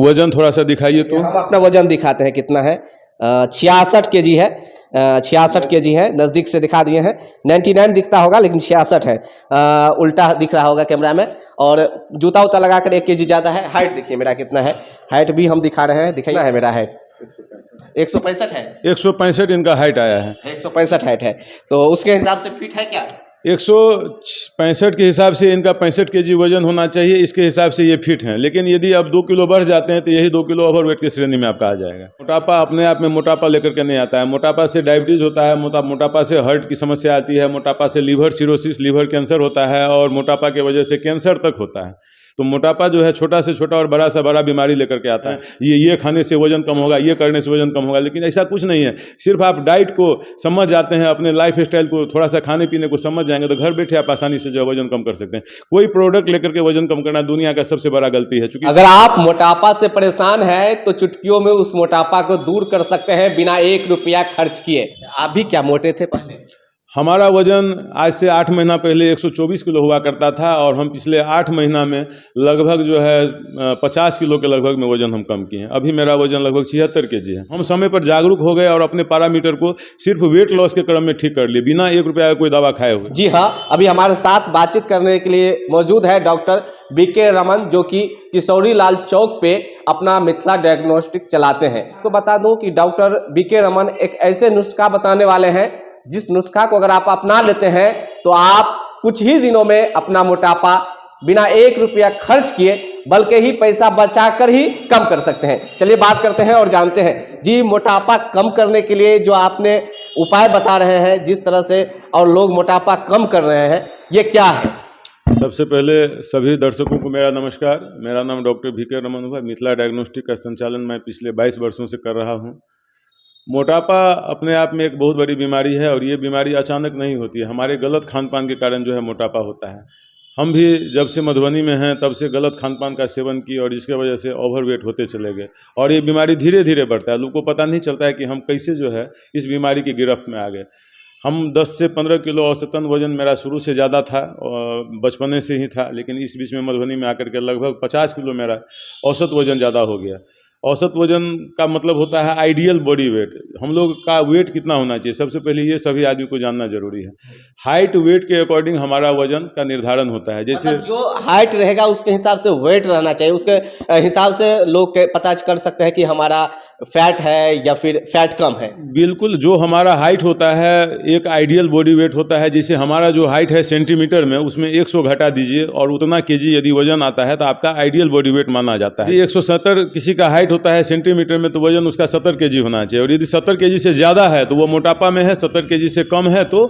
वजन थोड़ा सा दिखाइए तो। हम अपना वजन दिखाते हैं कितना है। 66 kg है। 66 kg है, नज़दीक से दिखा दिए हैं। 99 दिखता होगा लेकिन 66 है। उल्टा दिख रहा होगा कैमरा में। और जूता उता लगा कर 1 kg ज़्यादा है। हाइट देखिए मेरा कितना है, हाइट भी हम दिखा रहे हैं। दिखाना है मेरा हाइट 165 है। 165 इनका हाइट आया है। 165 हाइट है, तो उसके हिसाब से फिट है क्या? 165 के हिसाब से इनका 65 kg वजन होना चाहिए, इसके हिसाब से ये फिट हैं। लेकिन यदि आप 2 किलो बढ़ जाते हैं तो यही 2 किलो ओवरवेट की श्रेणी में आपका आ जाएगा। मोटापा अपने आप में मोटापा लेकर के नहीं आता है। मोटापा से डायबिटीज़ होता है, मोटापा से हार्ट की समस्या आती है, मोटापा से लीवर सिरोसिस, लीवर कैंसर होता है, और मोटापा की वजह से कैंसर तक होता है। तो मोटापा जो है छोटा से छोटा और बड़ा से बड़ा बीमारी लेकर के आता है। ये खाने से वजन कम होगा, ये करने से वजन कम होगा, लेकिन ऐसा कुछ नहीं है। सिर्फ आप डाइट को समझ जाते हैं, अपने लाइफ स्टाइल को थोड़ा सा खाने पीने को समझ जाएंगे तो घर बैठे आप आसानी से जो है वजन कम कर सकते हैं। कोई प्रोडक्ट लेकर के वजन कम करना दुनिया का सबसे बड़ा गलती है। चूंकि अगर आप मोटापा से परेशान हैं तो चुटकियों में उस मोटापा को दूर कर सकते हैं बिना 1 रुपया खर्च किए। आप भी क्या मोटे थे पहले? हमारा वजन आज से 8 महीना पहले 124 किलो हुआ करता था, और हम पिछले 8 महीना में लगभग जो है 50 किलो के लगभग में वजन हम कम किए हैं। अभी मेरा वजन लगभग 76 kg है। हम समय पर जागरूक हो गए और अपने पैरामीटर को सिर्फ वेट लॉस के क्रम में ठीक कर लिए, बिना 1 रुपया का कोई दवा खाए हुए। जी हाँ, अभी हमारे साथ बातचीत करने के लिए मौजूद है डॉक्टर बीके रमन, जो कि किशोरी लाल चौक पे अपना मिथिला डायग्नोस्टिक चलाते हैं। तो बता दूं कि डॉक्टर बीके रमन एक ऐसे नुस्खा बताने वाले हैं जिस नुस्खा को अगर आप अपना लेते हैं तो आप कुछ ही दिनों में अपना मोटापा बिना 1 रुपया खर्च किए बल्कि ही पैसा बचाकर ही कम कर सकते हैं। चलिए बात करते हैं और जानते हैं जी, मोटापा कम करने के लिए जो आपने उपाय बता रहे हैं जिस तरह से, और लोग मोटापा कम कर रहे हैं, ये क्या है? सबसे पहले सभी दर्शकों को मेरा नमस्कार। मेरा नाम डॉक्टर बीके रमन हुआ। मिथिला डायग्नोस्टिक का संचालन मैं पिछले 22 वर्षों से कर रहा हूँ। मोटापा अपने आप में एक बहुत बड़ी बीमारी है, और ये बीमारी अचानक नहीं होती है। हमारे गलत खान पान के कारण जो है मोटापा होता है। हम भी जब से मधुबनी में हैं तब से गलत खान पान का सेवन किए, और जिसके वजह से ओवरवेट होते चले गए, और ये बीमारी धीरे धीरे बढ़ता है। लोगों को पता नहीं चलता है कि हम कैसे जो है इस बीमारी की गिरफ्त में आ गए। हम 10 से 15 किलो औसतन वजन मेरा शुरू से ज़्यादा था, बचपने से ही था, लेकिन इस बीच में मधुबनी में आकर के लगभग 50 किलो मेरा औसत वजन ज़्यादा हो गया। औसत वजन का मतलब होता है आइडियल बॉडी वेट। हम लोग का वेट कितना होना चाहिए, सबसे पहले ये सभी आदमी को जानना जरूरी है। हाइट वेट के अकॉर्डिंग हमारा वजन का निर्धारण होता है। जैसे मतलब जो हाइट रहेगा उसके हिसाब से वेट रहना चाहिए, उसके हिसाब से लोग पता कर सकते हैं कि हमारा फैट है या फिर फैट कम है। बिल्कुल, जो हमारा हाइट होता है एक आइडियल बॉडी वेट होता है। जैसे हमारा जो हाइट है सेंटीमीटर में, उसमें 100 घटा दीजिए और उतना केजी यदि वजन आता है तो आपका आइडियल बॉडी वेट माना जाता है। 170 किसी का हाइट होता है सेंटीमीटर में तो वजन उसका 70 केजी होना चाहिए, और यदि 70 केजी से ज़्यादा है तो वो मोटापा में है। 70 केजी से कम है तो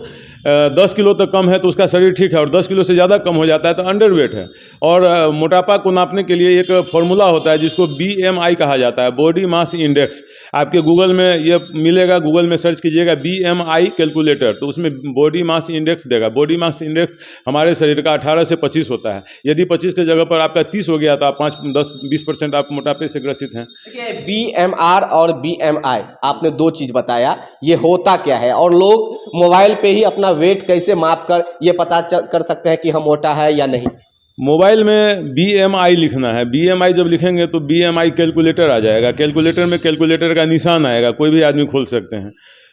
10 किलो तक कम है तो उसका शरीर ठीक है, और 10 किलो से ज़्यादा कम हो जाता है तो अंडर वेट है। और मोटापा को नापने के लिए एक फॉर्मूला होता है जिसको BMI कहा जाता है, बॉडी मास इंडेक्स। आपके गूगल में ये मिलेगा, गूगल में सर्च कीजिएगा BMI कैलकुलेटर, तो उसमें बॉडी मास इंडेक्स देगा। बॉडी मास इंडेक्स हमारे शरीर का 18 से 25 होता है। यदि 25 की जगह पर आपका 30 हो गया तो आप 5-10-20% आप मोटापे से ग्रसित हैं। देखिए, BMR और BMI आपने 2 चीज़ बताया, ये होता क्या है, और लोग मोबाइल पे ही अपना वेट कैसे माप कर ये पता कर सकते हैं कि हम मोटा है या नहीं? मोबाइल में BMI लिखना है। BMI जब लिखेंगे तो BMI कैलकुलेटर आ जाएगा। कैलकुलेटर में कैलकुलेटर का निशान आएगा, कोई भी आदमी खोल सकते हैं।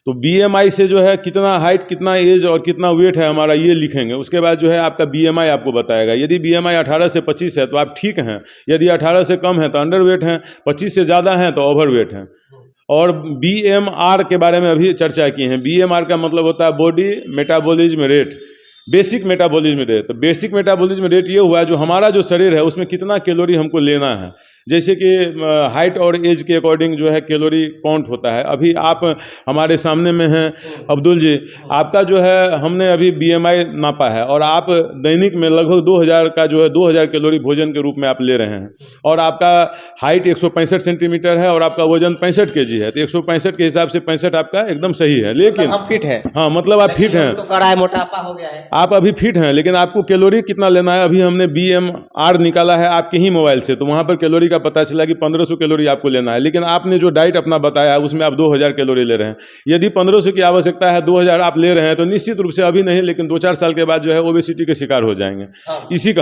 तो BMI से जो है कितना हाइट, कितना एज और कितना वेट है हमारा, ये लिखेंगे। उसके बाद जो है आपका BMI आपको बताएगा। यदि BMI 18 से 25 है तो आप ठीक हैं, यदि 18 से कम है तो अंडर वेट हैं, 25 से ज़्यादा हैं तो ओवर वेट हैं। और BMR के बारे में अभी चर्चा की है। BMR का मतलब होता है body metabolism rate, basic metabolism rate. तो बेसिक मेटाबॉलिज्म रेट ये हुआ जो हमारा जो शरीर है उसमें कितना कैलोरी हमको लेना है। जैसे कि हाइट और एज के अकॉर्डिंग जो है कैलोरी काउंट होता है। अभी आप हमारे सामने में हैं अब्दुल जी, आपका जो है हमने अभी BMI नापा है, और आप दैनिक में लगभग 2000 का जो है 2000 कैलोरी भोजन के रूप में आप ले रहे हैं, और आपका हाइट 165 सेंटीमीटर है और आपका वजन 65 kg है। तो 165 के हिसाब से 65 आपका एकदम सही है, लेकिन आप फिट है। हाँ, मतलब आप फिट हैं। तो कड़ा मोटापा हो गया है। आप अभी फिट हैं, लेकिन आपको कैलोरी कितना लेना है, अभी हमने BMR निकाला है आपके ही मोबाइल से, तो वहाँ पर कैलोरी का पता चला कि 1500 कैलोरी आपको लेना है। लेकिन आपने जो डाइट अपना बताया है उसमें आप 2000 कैलोरी ले रहे हैं। यदि 1500 की आवश्यकता है, 2000 आप ले रहे हैं, तो निश्चित रूप से अभी नहीं, लेकिन 2-4 साल के बाद जो है ओबेसिटी के शिकार हो जाएंगे।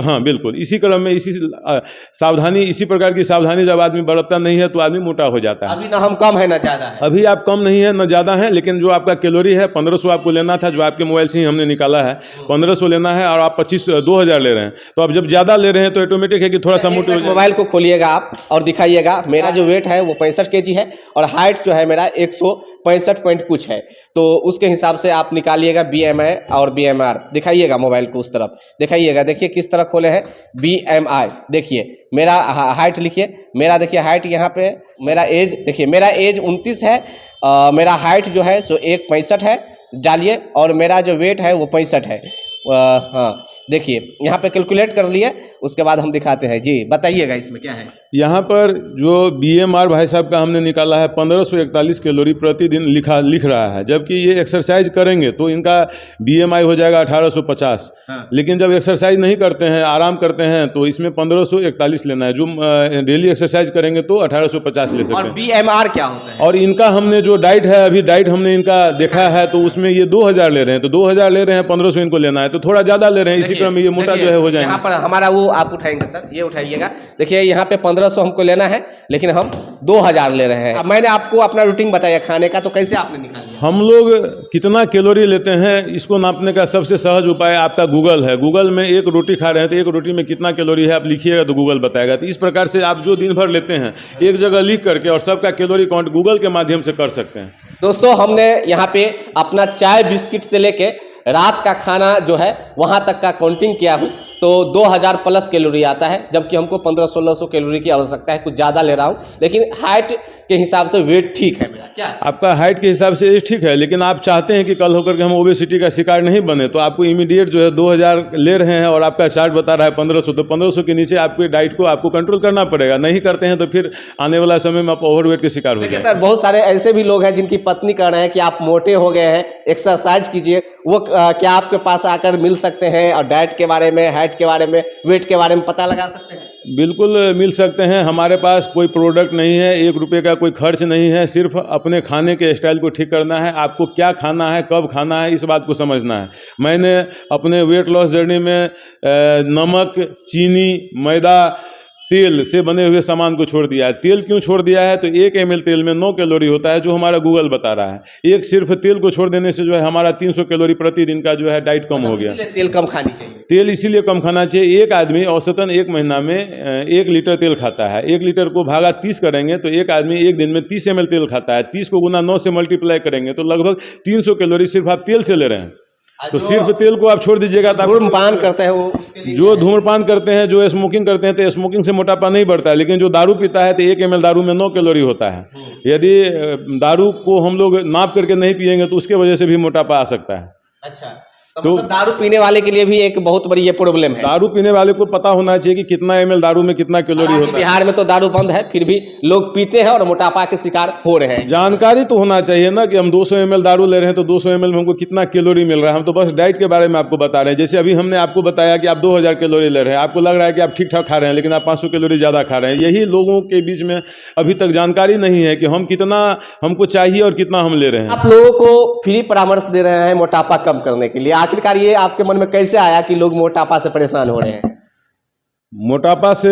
हाँ बिल्कुल, इसी क्रम में इसी प्रकार की सावधानी जब आदमी बरतता नहीं है तो आदमी मोटा हो जाता है। अभी ना हम कम है ना ज़्यादा है। अभी आप कम नहीं है न ज़्यादा है, लेकिन जो आपका कैलोरी है 1500 आपको लेना था, जो आपके मोबाइल से ही हमने निकाला है 1500 लेना है, और आप 2000 ले रहे हैं। तो आप जब ज़्यादा ले रहे हैं तो ऑटोमेटिक है कि थोड़ा सा मोटे हो जाए। मोबाइल को खोलिएगा आप और दिखाइएगा। मेरा जो वेट है वो 65 kg है और हाइट जो है मेरा 165 पॉइंट कुछ है। तो उसके हिसाब से आप निकालिएगा BMI और BMR। दिखाइएगा मोबाइल को उस तरफ, दिखाइएगा। देखिए किस तरह खोले हैं BMI। देखिए मेरा हाइट लिखिए, मेरा देखिए हाइट यहाँ पे, मेरा एज देखिए, मेरा एज 29 है। मेरा हाइट जो है सो 165 है डालिए, और मेरा जो वेट है वो 65 है। हाँ देखिए यहाँ पे कैलकुलेट कर लिए, उसके बाद हम दिखाते हैं। जी बताइएगा इसमें क्या है। यहाँ पर जो BMR भाई साहब का हमने निकाला है 1541 कैलोरी प्रतिदिन लिख रहा है, जबकि ये एक्सरसाइज करेंगे तो इनका BMI हो जाएगा 1850। लेकिन जब एक्सरसाइज नहीं करते हैं, आराम करते हैं, तो इसमें 1541 लेना है। जो डेली एक्सरसाइज करेंगे तो 1850 ले सकते हैं। और BMR क्या होता है? और इनका हमने जो डाइट है, अभी डाइट हमने इनका देखा है, तो उसमें ये 2000 ले रहे हैं, तो 2000 ले रहे हैं, 1500 इनको लेना है, तो थोड़ा ज़्यादा ले रहे हैं। इसी क्रम में ये मोटा जो है हो जाएंगे। यहाँ पर हमारा वो आप उठाएंगे सर, ये उठाइएगा। देखिए यहाँ पे 1500 हमको लेना है, लेकिन हम 2000 ले रहे हैं। अब मैंने आपको अपना रूटीन बताया खाने का, तो कैसे आपने निकाल लिया? हम लोग कितना कैलोरी लेते हैं इसको नापने का सबसे सहज उपाय आपका गूगल है। गूगल में एक रोटी खा रहे हैं तो एक रोटी में कितना कैलोरी है आप लिखिएगा तो गूगल बताएगा। तो इस प्रकार से आप जो दिन भर लेते हैं एक जगह लिख करके और सबका कैलोरी काउंट गूगल के माध्यम से कर सकते हैं। दोस्तों हमने यहाँ पे अपना चाय बिस्किट से लेके रात का खाना जो है वहाँ तक का काउंटिंग किया हूँ, तो 2000 प्लस कैलोरी आता है, जबकि हमको 1500-1600 कैलोरी की आवश्यकता है। कुछ ज़्यादा ले रहा हूँ, लेकिन हाइट के हिसाब से वेट ठीक है मेरा। क्या आपका हाइट के हिसाब से एज ठीक है, लेकिन आप चाहते हैं कि कल होकर के हम ओबेसिटी का शिकार नहीं बने, तो आपको इमीडिएट जो है 2000 ले रहे हैं और आपका चार्ट बता रहा है 1500, तो 1500 के नीचे आपकी डाइट को आपको कंट्रोल करना पड़ेगा। नहीं करते हैं तो फिर आने वाला समय में आप ओवरवेट के शिकार हो जाएंगे। सर बहुत सारे ऐसे भी लोग हैं जिनकी पत्नी कह रहे हैं कि आप मोटे हो गए हैं, एक्सरसाइज कीजिए, वो क्या आपके पास आकर मिल सकते हैं और डाइट के बारे में, हाइट के बारे में, वेट के बारे में पता लगा सकते हैं? बिल्कुल मिल सकते हैं। हमारे पास कोई प्रोडक्ट नहीं है, 1 रुपये का कोई खर्च नहीं है, सिर्फ अपने खाने के स्टाइल को ठीक करना है। आपको क्या खाना है, कब खाना है, इस बात को समझना है। मैंने अपने वेट लॉस जर्नी में नमक, चीनी, मैदा, तेल से बने हुए सामान को छोड़ दिया है। तेल क्यों छोड़ दिया है? तो 1 ml तेल में 9 कैलोरी होता है, जो हमारा गूगल बता रहा है। एक सिर्फ तेल को छोड़ देने से जो है हमारा 300 कैलोरी प्रतिदिन का जो है डाइट कम हो गया। तेल कम खानी चाहिए। तेल इसीलिए कम खाना चाहिए। एक आदमी औसतन 1 महीना में 1 लीटर तेल खाता है। 1 लीटर को भागा 30 करेंगे तो एक आदमी एक दिन में 30 ml तेल खाता है। 30 को गुना 9 से मल्टीप्लाई करेंगे तो लगभग 300 कैलोरी सिर्फ आप तेल से ले रहे हैं। तो सिर्फ तेल को आप छोड़ दीजिएगा। तो धूम्रपान करते हैं वो उसके लिए, जो धूम्रपान करते हैं, जो स्मोकिंग करते हैं, तो स्मोकिंग से मोटापा नहीं बढ़ता है। लेकिन जो दारू पीता है तो 1 ml दारू में 9 कैलोरी होता है। यदि दारू को हम लोग नाप करके नहीं पिएंगे तो उसके वजह से भी मोटापा आ सकता है। अच्छा, तो मतलब दारू पीने वाले के लिए भी एक बहुत बड़ी ये प्रॉब्लम है। दारू पीने वाले को पता होना चाहिए कि कितना ml दारू में कितना कैलोरी होता है। बिहार में तो दारू बंद है, फिर भी लोग पीते हैं और मोटापा के शिकार हो रहे हैं। जानकारी तो होना चाहिए ना कि हम 200 ml दारू ले रहे हैं तो 200 ml में हमको कितना कैलोरी मिल रहा है। हम तो बस डाइट के बारे में आपको बता रहे हैं। जैसे अभी हमने आपको बताया कि आप 2000 कैलोरी ले रहे हैं, आपको लग रहा है कि आप ठीक ठाक खा रहे हैं, लेकिन आप 500 कैलोरी ज़्यादा खा रहे हैं। यही लोगों के बीच में अभी तक जानकारी नहीं है कि हम कितना हमको चाहिए और कितना हम ले रहे हैं। आप लोगों को फ्री परामर्श दे रहे हैं मोटापा कम करने के लिए। आखिरकार ये आपके मन में कैसे आया कि लोग मोटापा से परेशान हो रहे हैं? मोटापा से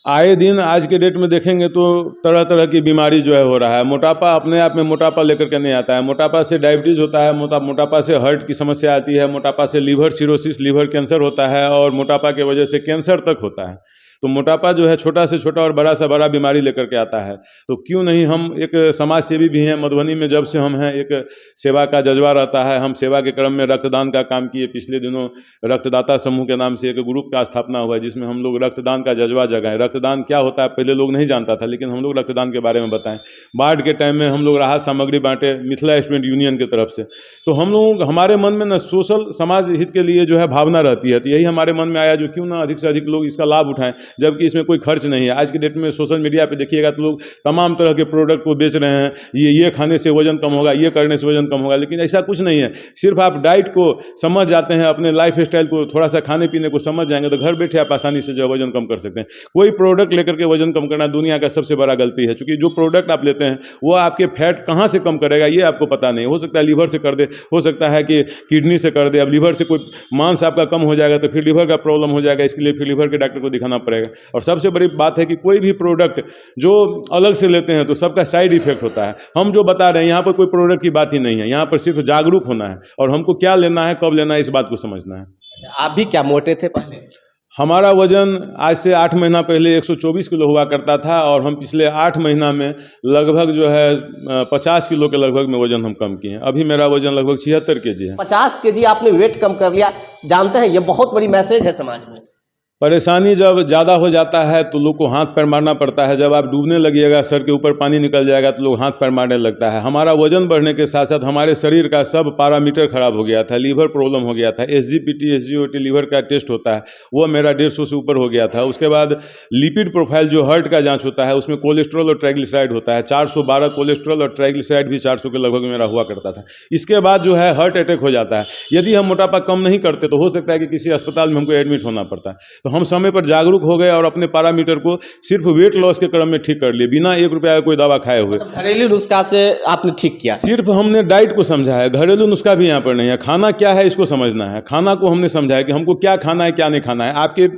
आए दिन आज के डेट में देखेंगे तो तरह तरह की बीमारी जो है हो रहा है। मोटापा अपने आप में मोटापा लेकर के नहीं आता है। मोटापा से डायबिटीज़ होता है, मोटापा से हार्ट की समस्या आती है, मोटापा से लीवर सिरोसिस, लीवर कैंसर होता है, और मोटापा के वजह से कैंसर तक होता है। तो मोटापा जो है छोटा से छोटा और बड़ा से बड़ा बीमारी लेकर के आता है। तो क्यों नहीं, हम एक समाज सेवी भी हैं। मधुबनी में जब से हम हैं, एक सेवा का जज्बा रहता है। हम सेवा के क्रम में रक्तदान का काम किए। पिछले दिनों रक्तदाता समूह के नाम से एक ग्रुप का स्थापना हुआ है, जिसमें हम लोग रक्तदान का जज्बा जगाएं। रक्तदान क्या होता है पहले लोग नहीं जानता था, लेकिन हम लोग रक्तदान के बारे में बताएं। बाढ़ के टाइम में हम लोग राहत सामग्री बांटे मिथिला स्टूडेंट यूनियन की तरफ से। तो हम लोग, हमारे मन में न सोशल समाज हित के लिए जो है भावना रहती है। तो यही हमारे मन में आया जो क्यों ना अधिक से अधिक लोग इसका लाभ उठाएं। जबकि इसमें कोई खर्च नहीं है। आज की डेट में सोशल मीडिया पे देखिएगा तो लोग तमाम तरह के प्रोडक्ट को बेच रहे हैं, ये खाने से वजन कम होगा, ये करने से वजन कम होगा, लेकिन ऐसा कुछ नहीं है। सिर्फ आप डाइट को समझ जाते हैं, अपने लाइफ स्टाइल को थोड़ा सा खाने पीने को समझ जाएंगे तो घर बैठे आप आसानी से जो है वजन कम कर सकते हैं। कोई प्रोडक्ट लेकर के वजन कम करना दुनिया का सबसे बड़ा गलती है, क्योंकि जो प्रोडक्ट आप लेते हैं वो आपके फैट कहाँ से कम करेगा ये आपको पता नहीं। हो सकता है लीवर से कर दे, हो सकता है कि किडनी से कर दे। अब लीवर से कोई मांस आपका कम हो जाएगा तो फिर लीवर का प्रॉब्लम हो जाएगा, इसके लिए फिर लीवर के डॉक्टर को दिखाना पड़ेगा। और सबसे बड़ी बात है कि कोई भी प्रोडक्ट जो अलग से लेते हैं तो सबका साइड इफेक्ट होता है। हम जो बता रहे हैं यहाँ पर कोई प्रोडक्ट की बात ही नहीं है, यहाँ पर सिर्फ जागरूक होना है और हमको क्या लेना है, कब लेना है, इस बात को समझना है। आप भी क्या मोटे थे पहले? हमारा वजन आज से 8 महीना पहले 124 किलो हुआ करता था और हम पिछले 8 महीना में लगभग जो है 50 किलो के लगभग में वजन हम कम किए हैं। अभी मेरा वजन लगभग 76 kg है। 50 kg आपने वेट कम कर लिया। जानते हैं ये बहुत बड़ी मैसेज है समाज में। परेशानी जब ज़्यादा हो जाता है तो लोग को हाथ पैर मारना पड़ता है। जब आप डूबने लगिएगा, सर के ऊपर पानी निकल जाएगा तो लोग हाथ पैर मारने लगता है। हमारा वजन बढ़ने के साथ साथ हमारे शरीर का सब पैरामीटर खराब हो गया था, लीवर प्रॉब्लम हो गया था। SGPT SGOT लीवर का टेस्ट होता है वो मेरा 150 से ऊपर हो गया था। उसके बाद लिपिड प्रोफाइल जो हार्ट का जाँच होता है उसमें कोलेस्ट्रॉल और ट्राइग्लिसराइड होता है। 412 कोलेस्ट्रॉल और ट्राइग्लिसराइड भी 400 के लगभग मेरा हुआ करता था। इसके बाद जो है हार्ट अटैक हो जाता है। यदि हम मोटापा कम नहीं करते तो हो सकता है कि किसी अस्पताल में हमको एडमिट होना पड़ता है। तो हम समय पर जागरूक हो गए और अपने पैरामीटर को सिर्फ वेट लॉस के क्रम में ठीक कर लिए, बिना 1 रुपया का कोई दवा खाए हुए। मतलब घरेलू नुस्खा से आपने ठीक किया? सिर्फ हमने डाइट को समझा है, घरेलू नुस्खा भी यहाँ पर नहीं है। खाना क्या है इसको समझना है, खाना को हमने समझा है कि हमको क्या खाना है क्या नहीं खाना है। आपके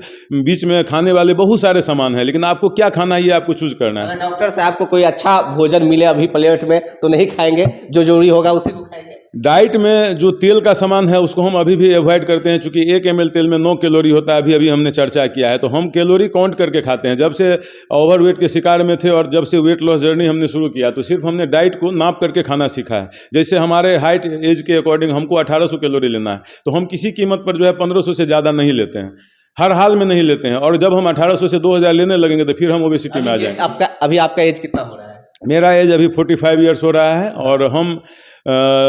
बीच में खाने वाले बहुत सारे सामान हैं, लेकिन आपको क्या खाना है ये आपको चूज करना है। अगर डॉक्टर साहब को कोई अच्छा भोजन मिले अभी प्लेट में तो नहीं खाएंगे, जो जरूरी होगा उसी को खाएंगे। डाइट में जो तेल का सामान है उसको हम अभी भी अवॉइड करते हैं, क्योंकि 1 ml तेल में 9 कैलोरी होता है। अभी हमने चर्चा किया है, तो हम कैलोरी काउंट करके खाते हैं। जब से ओवरवेट के शिकार में थे और जब से वेट लॉस जर्नी हमने शुरू किया तो सिर्फ हमने डाइट को नाप करके खाना सीखा है। जैसे हमारे हाइट एज के अकॉर्डिंग हमको 1800 कैलोरी लेना है, तो हम किसी कीमत पर जो है 1500 से ज़्यादा नहीं लेते हैं, हर हाल में नहीं लेते हैं। और जब हम 1800 से 2000 लेने लगेंगे तो फिर हम ओबेसिटी में आ जाएंगे। अभी आपका एज कितना हो रहा है? मेरा एज अभी 45 ईयर्स हो रहा है और हम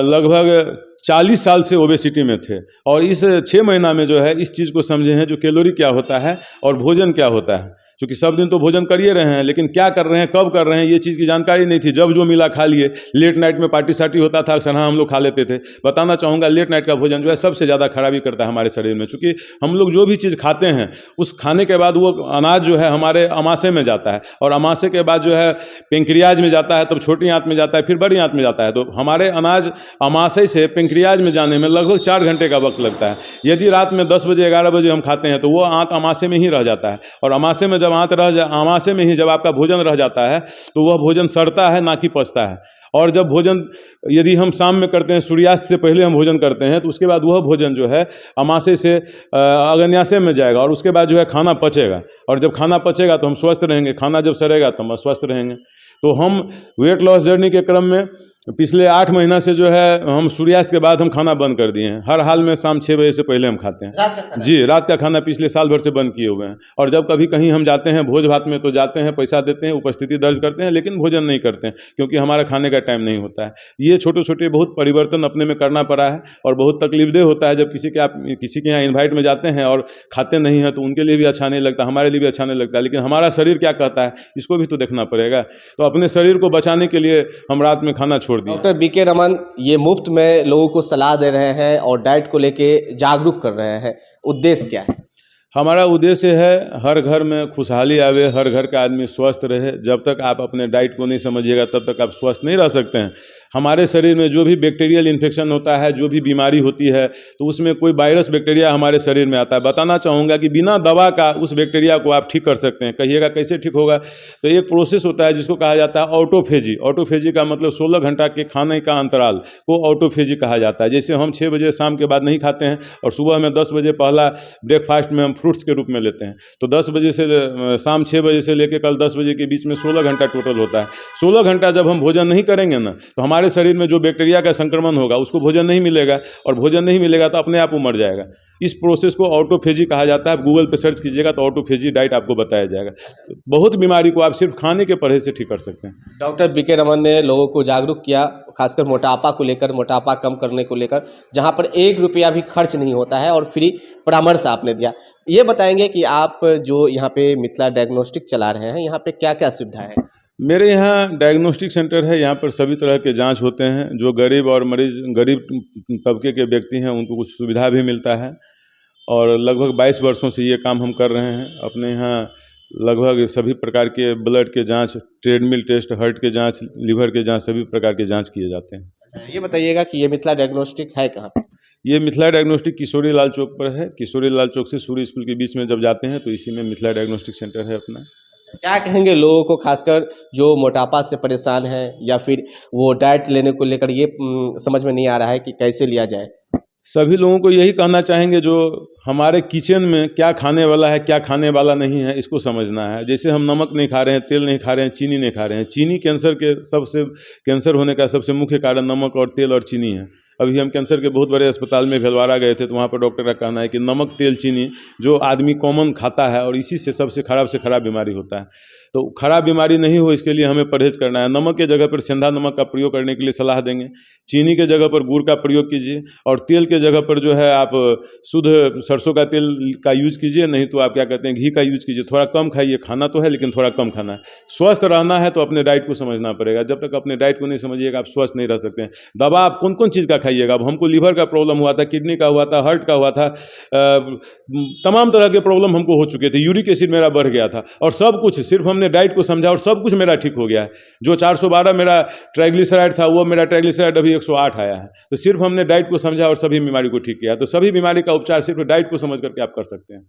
लगभग 40 साल से ओबेसिटी में थे और इस 6 महीना में जो है इस चीज़ को समझे हैं जो कैलोरी क्या होता है और भोजन क्या होता है। क्योंकि सब दिन तो भोजन कर ही रहे हैं, लेकिन क्या कर रहे हैं, कब कर रहे हैं, ये चीज़ की जानकारी नहीं थी। जब जो मिला खा लिए। लेट नाइट में पार्टी सार्टी होता था, अक्सर हम लोग खा लेते थे। बताना चाहूँगा लेट नाइट का भोजन जो है सबसे ज़्यादा खराबी करता है हमारे शरीर में, क्योंकि हम लोग जो भी चीज़ खाते हैं उस खाने के बाद वो अनाज जो है हमारे अमाशय में जाता है और अमाशय के बाद जो है पेंक्रियाज में जाता है, तब छोटी आंत में जाता है, फिर बड़ी आंत में जाता है। तो हमारे अनाज अमाशय से पेंक्रियाज में जाने में लगभग 4 घंटे का वक्त लगता है। यदि रात में 10 बजे 11 बजे हम खाते हैं तो वो आंत अमाशय में ही रह जाता है और अमाशय में जब आंत अमाशय में ही जब आपका भोजन रह जाता है तो वह भोजन सड़ता है, ना कि पचता है। और जब भोजन यदि हम शाम में करते हैं, सूर्यास्त से पहले हम भोजन करते हैं, तो उसके बाद वह भोजन जो है अमाशय से अग्न्याशय में जाएगा और उसके बाद जो है खाना पचेगा। और जब खाना पचेगा तो हम स्वस्थ रहेंगे, खाना जब सड़ेगा तो हम अस्वस्थ रहेंगे। तो हम वेट लॉस जर्नी के क्रम में पिछले 8 महीना से जो है हम सूर्यास्त के बाद हम खाना बंद कर दिए हैं। हर हाल में शाम 6 बजे से पहले हम खाते हैं। रात का खाना? जी, रात का खाना पिछले साल भर से बंद किए हुए हैं। और जब कभी कहीं हम जाते हैं भोज भात में तो जाते हैं, पैसा देते हैं, उपस्थिति दर्ज करते हैं, लेकिन भोजन नहीं करते हैं क्योंकि हमारा खाने का टाइम नहीं होता है। ये छोटे छोटे बहुत परिवर्तन अपने में करना पड़ा है और बहुत तकलीफदेह होता है जब किसी के यहाँ इन्वाइट में जाते हैं और खाते नहीं हैं तो उनके लिए भी अच्छा नहीं लगता, हमारे लिए भी अच्छा नहीं लगता। लेकिन हमारा शरीर क्या कहता है इसको भी तो देखना पड़ेगा। तो अपने शरीर को बचाने के लिए हम रात में खाना छोड़ दिए। डॉक्टर बीके रमन ये मुफ्त में लोगों को सलाह दे रहे हैं और डाइट को लेके जागरूक कर रहे हैं, उद्देश्य क्या है? हमारा उद्देश्य है हर घर में खुशहाली आवे, हर घर का आदमी स्वस्थ रहे। जब तक आप अपने डाइट को नहीं समझिएगा तब तक आप स्वस्थ नहीं रह सकते हैं। हमारे शरीर में जो भी बैक्टीरियल इन्फेक्शन होता है, जो भी बीमारी होती है, तो उसमें कोई वायरस बैक्टीरिया हमारे शरीर में आता है। बताना चाहूँगा कि बिना दवा का उस बैक्टीरिया को आप ठीक कर सकते हैं। कहिएगा कैसे ठीक होगा? तो एक प्रोसेस होता है जिसको कहा जाता है ऑटोफेजी। ऑटोफेजी का मतलब 16 घंटा के खाने का अंतराल को ऑटोफेजी कहा जाता है। जैसे हम 6 बजे शाम के बाद नहीं खाते हैं और सुबह में 10 बजे पहला ब्रेकफास्ट में हम फ्रूट्स के रूप में लेते हैं, तो 10 बजे से शाम 6 बजे से लेकर कल 10 बजे के बीच में 16 घंटा टोटल होता है। 16 घंटा जब हम भोजन नहीं करेंगे ना तो हमारे शरीर में जो बैक्टीरिया का संक्रमण होगा उसको भोजन नहीं मिलेगा और भोजन नहीं मिलेगा तो अपने आप वो मर जाएगा। इस प्रोसेस को ऑटोफेजी कहा जाता है। आप गूगल पे सर्च कीजिएगा तो ऑटोफेजी डाइट आपको बताया जाएगा। बहुत बीमारी को आप सिर्फ खाने के परहेज से ठीक कर सकते हैं। डॉक्टर बीके रमन ने लोगों को जागरूक किया, खासकर मोटापा को लेकर, मोटापा कम करने को लेकर, जहां पर 1 रुपया भी खर्च नहीं होता है और फ्री परामर्श आपने दिया। ये बताएंगे कि आप जो यहाँ पे मिथिला डायग्नोस्टिक चला रहे हैं, यहाँ पे क्या क्या सुविधा है? मेरे यहाँ डायग्नोस्टिक सेंटर है। यहाँ पर सभी तरह के जांच होते हैं। जो गरीब और गरीब तबके के व्यक्ति हैं उनको कुछ सुविधा भी मिलता है। और लगभग 22 वर्षों से ये काम हम कर रहे हैं। अपने यहाँ लगभग सभी प्रकार के ब्लड के जांच, ट्रेडमिल टेस्ट, हार्ट के जांच, लीवर के जांच, सभी प्रकार के जांच किए जाते हैं। अच्छा, ये बताइएगा कि ये मिथिला डायग्नोस्टिक है कहाँ पे? ये मिथिला डायग्नोस्टिक किशोरी लाल चौक पर है। किशोरी लाल चौक से सूर्य स्कूल के बीच में जब जाते हैं तो इसी में मिथिला डायग्नोस्टिक सेंटर है अपना। क्या कहेंगे लोगों को, खासकर जो मोटापा से परेशान है या फिर वो डाइट लेने को लेकर ये समझ में नहीं आ रहा है कि कैसे लिया जाए? सभी लोगों को यही कहना चाहेंगे जो हमारे किचन में क्या खाने वाला है, क्या खाने वाला नहीं है, इसको समझना है। जैसे हम नमक नहीं खा रहे हैं, तेल नहीं खा रहे हैं, चीनी नहीं खा रहे हैं। चीनी कैंसर होने का सबसे मुख्य कारण नमक और तेल और चीनी है। अभी हम कैंसर के बहुत बड़े अस्पताल में भिलवाड़ा गए थे तो वहाँ पर डॉक्टर का कहना है कि नमक, तेल, चीनी जो आदमी कॉमन खाता है और इसी से सबसे खराब बीमारी होता है। तो खराब बीमारी नहीं हो इसके लिए हमें परहेज़ करना है। नमक के जगह पर सेंधा नमक का प्रयोग करने के लिए सलाह देंगे। चीनी के जगह पर गुड़ का प्रयोग कीजिए और तेल के जगह पर जो है आप शुद्ध सरसों का तेल का यूज़ कीजिए, नहीं तो आप क्या कहते हैं घी का यूज़ कीजिए। थोड़ा कम खाइए, खाना तो है लेकिन थोड़ा कम खाना है। स्वस्थ रहना है तो अपने डाइट को समझना पड़ेगा। जब तक अपने डाइट को नहीं समझिएगा आप स्वस्थ नहीं रह सकते हैं। दवा आप कौन कौन चीज़ का खाइएगा? अब हमको लीवर का प्रॉब्लम हुआ था, किडनी का हुआ था, हार्ट का हुआ था, तमाम तरह के प्रॉब्लम हमको हो चुके थे। यूरिक एसिड मेरा बढ़ गया था और सब कुछ सिर्फ हमने डाइट को समझा और सब कुछ मेरा ठीक हो गया है। जो 412 मेरा ट्राइग्लिसराइड था वो मेरा ट्राइग्लिसराइड अभी 108 आया है। तो सिर्फ हमने डाइट को समझा और सभी बीमारी को ठीक किया। तो सभी बीमारी का उपचार सिर्फ डाइट को समझ करके आप कर सकते हैं।